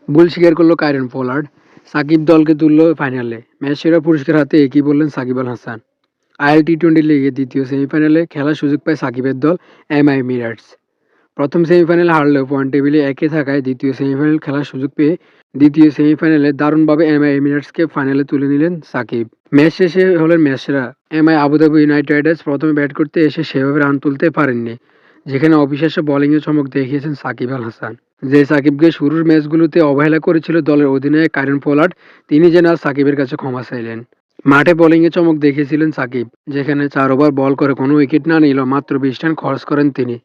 ভুল স্বীকার করল কাইরন পোলার্ড। সাকিব দলকে তুলল ফাইনালে। ম্যাচ সেরা পুরস্কার হাতে একই বললেন সাকিব আল হাসান। আইএল টি-20 লিগে দ্বিতীয় সেমিফাইনালে খেলার সুযোগ পায় সাকিবের দল এমআই এমিরেটস। প্রথম সেমিফাইনালে হারলেও পয়েন্ট টেবিলে একে থাকায় দ্বিতীয় সেমিফাইনাল খেলার সুযোগ পেয়ে দ্বিতীয় সেমিফাইনালে দারুণভাবে এমআই এমিরেটসকে ফাইনালে তুলে নিলেন সাকিব। ম্যাচ শেষে হলেন ম্যাচসেরা। এমআই আবুধাবি ইউনাইটেড রাইডার্স প্রথমে ব্যাট করতে এসে সেভাবে রান তুলতে পারেননি, যেখানে অবিশ্বাস্য বোলিংয়ে চমক দেখিয়েছেন সাকিব আল হাসান। যে সাকিবকে শুরুর ম্যাচগুলোতে অবহেলা করেছিল দলের অধিনায়ক কাইরন পোলার্ড, তিনি যেন আজ সাকিবের কাছে ক্ষমা চাইলেন। মাঠে বোলিংয়ে চমক দেখিয়েছিলেন সাকিব, যেখানে 4 ওভার বল করে কোনো উইকেট না নিলেও মাত্র 20 রান খরচ করেন তিনি।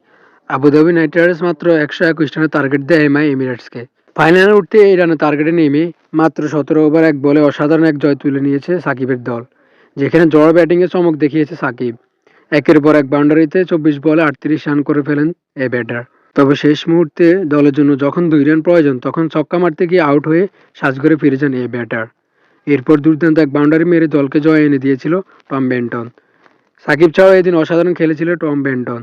আবুধাবি ইউনাইটেড রাইডার্স মাত্র 121 রানের টার্গেট দেয় এমআই এমিরেটসকে। ফাইনালে উঠতে এই রানের টার্গেটে নেমে মাত্র 17 ওভার 1 বলে অসাধারণ এক জয় তুলে নিয়েছে সাকিবের দল, যেখানে জোড়া ব্যাটিংয়ে চমক দেখিয়েছে সাকিব। একের পর এক বাউন্ডারিতে 24 বলে 38 রান করে ফেলেন এই ব্যাটার। তবে শেষ মুহূর্তে দলের জন্য যখন 2 রান প্রয়োজন, তখন ছক্কা মারতে গিয়ে আউট হয়ে সাজঘরে ফিরে যান এই ব্যাটার। এরপর দুর্দান্ত এক বাউন্ডারি মেরে দলকে জয় এনে দিয়েছিল টম বেন্টন। সাকিব ছাড়াও এদিন অসাধারণ খেলেছিল টম বেন্টন।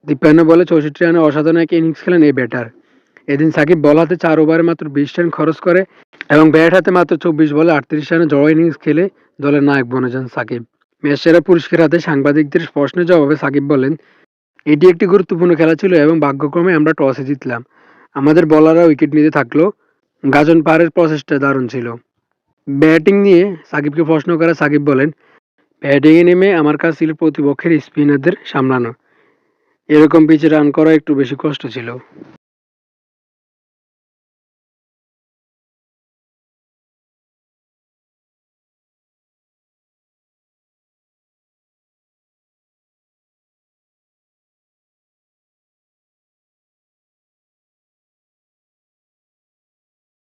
53 বলে 64 রানে অসাধারণ এক ইনিংস খেলেন এই ব্যাটার। এদিন সাকিব বল হাতে 4 ওভারে মাত্র 20 রান খরচ করে এবং ব্যাট হাতে মাত্র 24 বলে 38 রানে জয় ইনিংস খেলে দলের নায়ক বনে যান সাকিব। ম্যাচ সেরা পুরস্কার হাতে সাংবাদিকদের প্রশ্নের জবাবে সাকিব বলেন, এটি একটি গুরুত্বপূর্ণ খেলা ছিল এবং ভাগ্যক্রমে আমরা টসে জিতলাম। আমাদের বোলাররা উইকেট নিতে থাকলো। গাজন পারের প্রচেষ্টা দারুণ ছিল। ব্যাটিং নিয়ে সাকিবকে প্রশ্ন করে সাকিব বলেন, ব্যাটিংয়ে নেমে আমার কাজ ছিল প্রতিপক্ষের স্পিনারদের সামলানো। এরকম পিচে রান করা একটু বেশি কষ্ট ছিল।